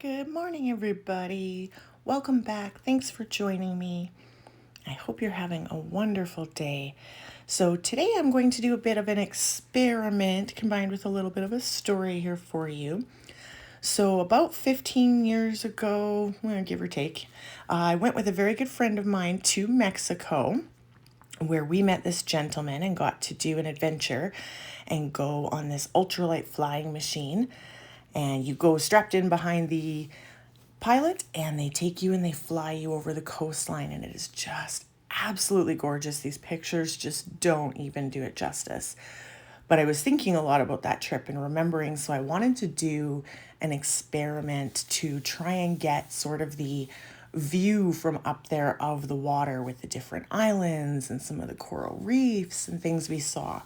Good morning, everybody. Welcome back. Thanks for joining me. I hope you're having a wonderful day. So, today I'm going to do a bit of an experiment combined with a little bit of a story here for you. So, about 15 years ago, well, give or take, I went with a very good friend of mine to Mexico, where we met this gentleman and got to do an adventure and go on this ultralight flying machine. And you go strapped in behind the pilot and they take you and they fly you over the coastline, and it is just absolutely gorgeous. These pictures just don't even do it justice. But I was thinking a lot about that trip and remembering, so I wanted to do an experiment to try and get sort of the view from up there of the water with the different islands and some of the coral reefs and things we saw.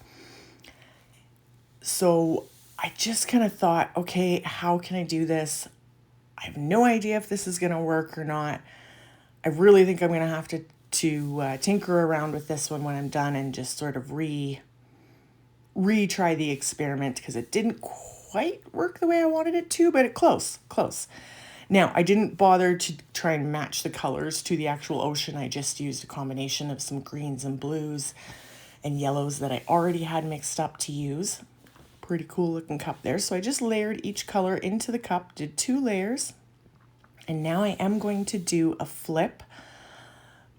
So I just kind of thought, okay, how can I do this? I have no idea if this is going to work or not. I really think I'm going to have to tinker around with this one when I'm done and just sort of retry the experiment, because it didn't quite work the way I wanted it to, but close. Now, I didn't bother to try and match the colors to the actual ocean. I just used a combination of some greens and blues and yellows that I already had mixed up to use. Pretty cool looking cup there. So I just layered each color into the cup, did 2 layers. And now I am going to do a flip,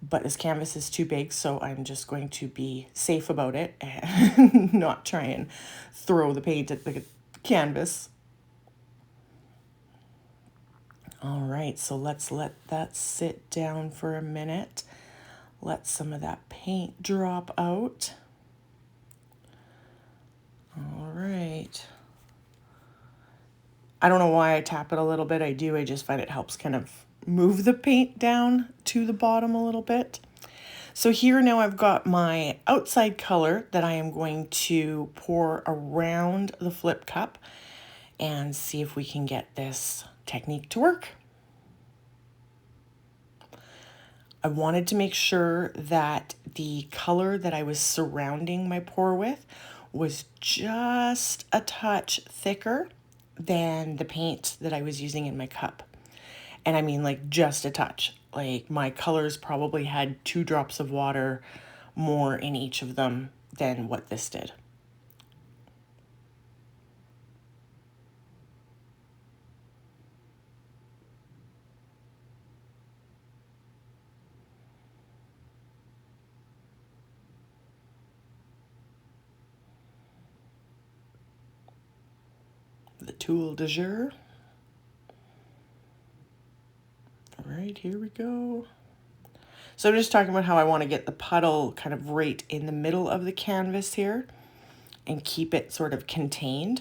but this canvas is too big, so I'm just going to be safe about it and not try and throw the paint at the canvas. All right, so let's let that sit down for a minute. Let some of that paint drop out. All right. I don't know why I tap it a little bit. I do. I just find it helps kind of move the paint down to the bottom a little bit. So here now I've got my outside color that I am going to pour around the flip cup and see if we can get this technique to work. I wanted to make sure that the color that I was surrounding my pour with was just a touch thicker than the paint that I was using in my cup. And I mean like just a touch. Like my colors probably had 2 drops of water more in each of them than what this did. The tool de jour. All right, here we go. So I'm just talking about how I want to get the puddle kind of right in the middle of the canvas here and keep it sort of contained.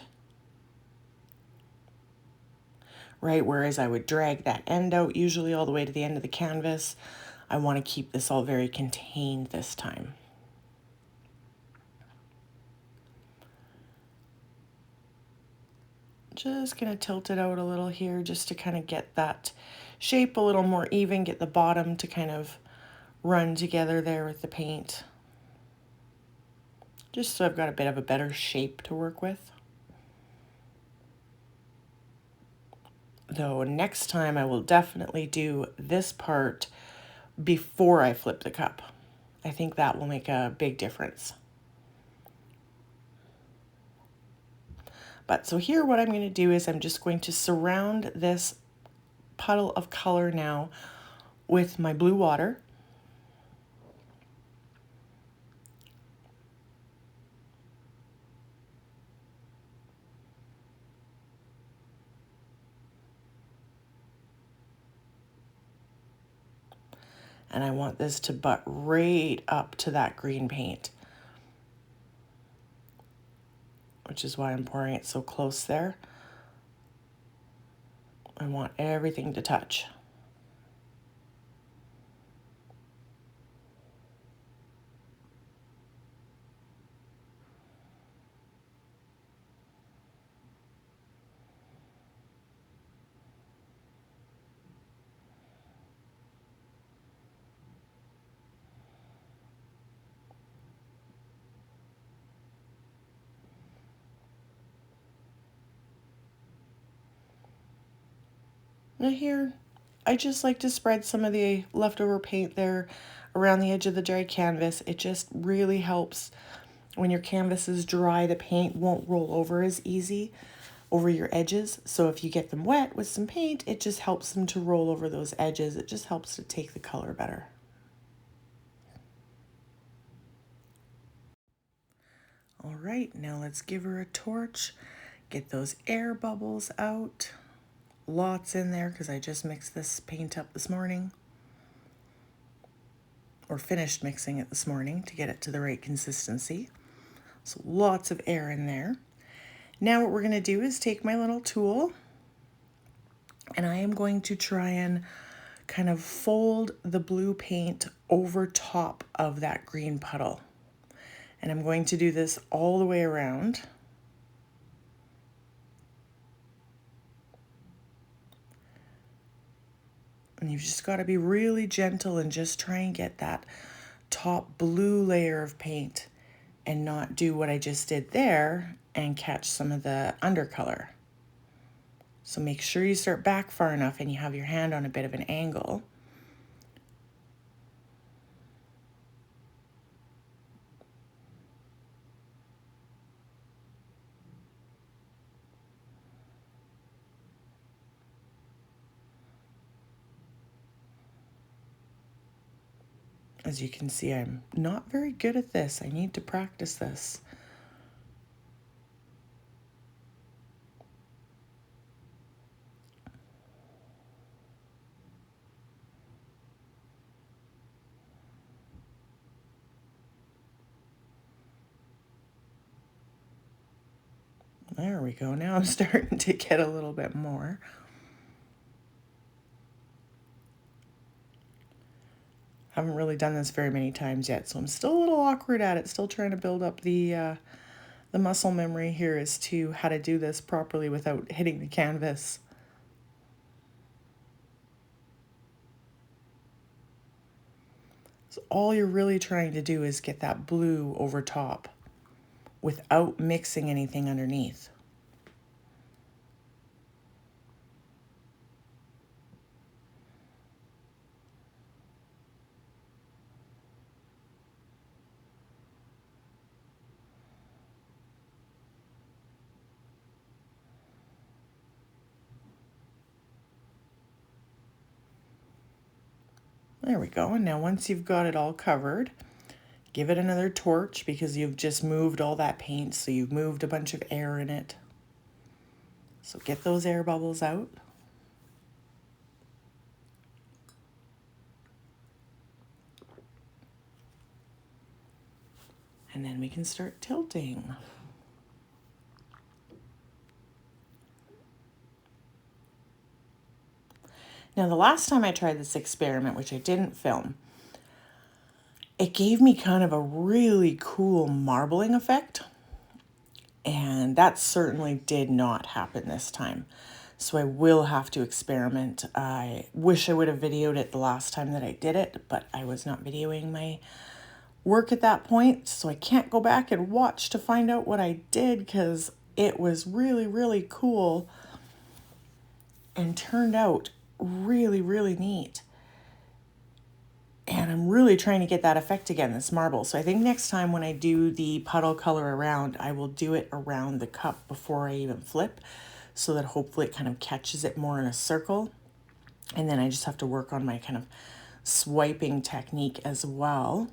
Right, whereas I would drag that end out usually all the way to the end of the canvas. I want to keep this all very contained this time. Just gonna tilt it out a little here just to kind of get that shape a little more even, get the bottom to kind of run together there with the paint. Just so I've got a bit of a better shape to work with. Though next time I will definitely do this part before I flip the cup. I think that will make a big difference. But so here what I'm going to do is I'm just going to surround this puddle of color now with my blue water. And I want this to butt right up to that green paint, which is why I'm pouring it so close there. I want everything to touch. Now here, I just like to spread some of the leftover paint there around the edge of the dry canvas. It just really helps when your canvas is dry, the paint won't roll over as easy over your edges. So if you get them wet with some paint, it just helps them to roll over those edges. It just helps to take the color better. All right, now let's give her a torch. Get those air bubbles out. Lots in there because I just mixed this paint up this morning. Or finished mixing it this morning to get it to the right consistency. So lots of air in there. Now what we're going to do is take my little tool and I am going to try and kind of fold the blue paint over top of that green puddle. And I'm going to do this all the way around. And you've just got to be really gentle and just try and get that top blue layer of paint and not do what I just did there and catch some of the undercolor. So make sure you start back far enough and you have your hand on a bit of an angle. As you can see, I'm not very good at this. I need to practice this. There we go. Now I'm starting to get a little bit more. Haven't really done this very many times yet, so I'm still a little awkward at it. Still trying to build up the muscle memory here as to how to do this properly without hitting the canvas. So all you're really trying to do is get that blue over top without mixing anything underneath. There we go. And now once you've got it all covered, give it another torch because you've just moved all that paint, so you've moved a bunch of air in it. So get those air bubbles out. And then we can start tilting. Now, the last time I tried this experiment, which I didn't film, it gave me kind of a really cool marbling effect. And that certainly did not happen this time. So I will have to experiment. I wish I would have videoed it the last time that I did it, but I was not videoing my work at that point. So I can't go back and watch to find out what I did because it was really, really cool and turned out really, really neat. And I'm really trying to get that effect again, this marble. So I think next time when I do the puddle color around, I will do it around the cup before I even flip, so that hopefully it kind of catches it more in a circle. And then I just have to work on my kind of swiping technique as well.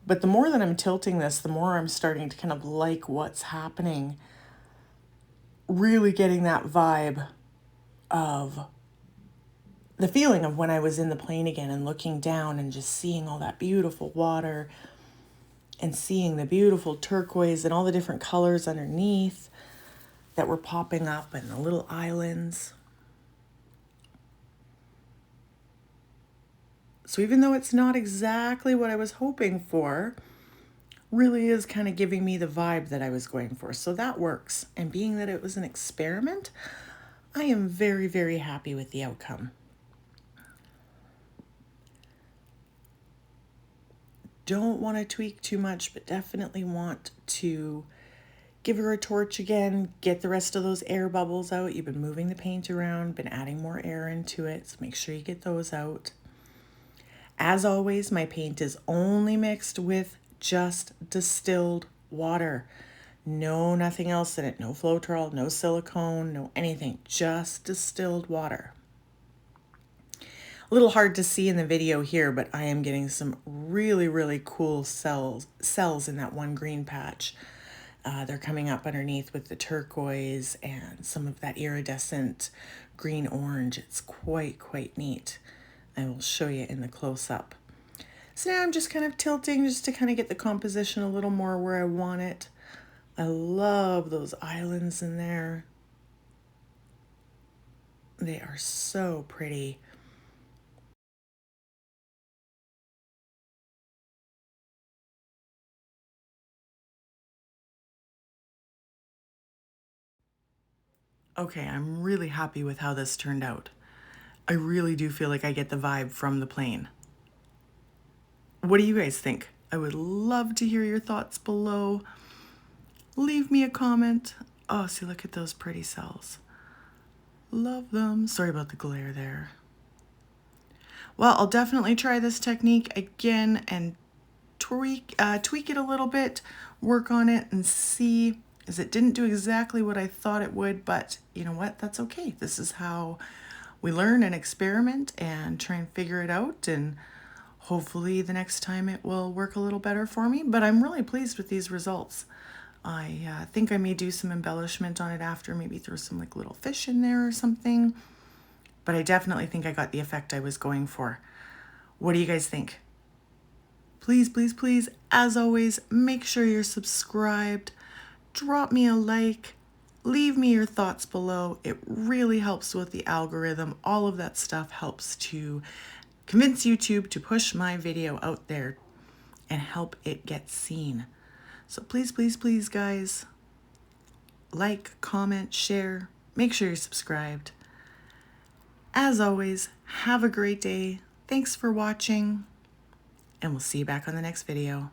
But the more that I'm tilting this, the more I'm starting to kind of like what's happening. Really getting that vibe of the feeling of when I was in the plane again and looking down and just seeing all that beautiful water and seeing the beautiful turquoise and all the different colors underneath that were popping up and the little islands. So even though it's not exactly what I was hoping for, really is kind of giving me the vibe that I was going for. So that works. And being that it was an experiment, I am very, very happy with the outcome. Don't want to tweak too much, but definitely want to Give her a torch again, get the rest of those air bubbles out. You've been moving the paint around, been adding more air into it, so make sure you get those out. As always, my paint is only mixed with just distilled water. No, nothing else in it. No Floetrol, no silicone, no anything. Just distilled water. A little hard to see in the video here, but I am getting some really, really cool cells in that one green patch. They're coming up underneath with the turquoise and some of that iridescent green-orange. It's quite neat. I will show you in the close-up. So now I'm just kind of tilting just to kind of get the composition a little more where I want it. I love those islands in there. They are so pretty. Okay, I'm really happy with how this turned out. I really do feel like I get the vibe from the plane. What do you guys think? I would love to hear your thoughts below. Leave me a comment. Oh, see, look at those pretty cells. Love them. Sorry about the glare there. Well, I'll definitely try this technique again and tweak it a little bit, work on it and see, as it didn't do exactly what I thought it would, but you know what? That's okay. This is how we learn and experiment and try and figure it out, and hopefully the next time it will work a little better for me, but I'm really pleased with these results. I think I may do some embellishment on it after, maybe throw some like little fish in there or something, but I definitely think I got the effect I was going for. What do you guys think? Please, please, please, as always, make sure you're subscribed. Drop me a like. Leave me your thoughts below. It really helps with the algorithm. All of that stuff helps to convince YouTube to push my video out there and help it get seen. So please, please, please, guys, like, comment, share. Make sure you're subscribed. As always, have a great day. Thanks for watching, and we'll see you back on the next video.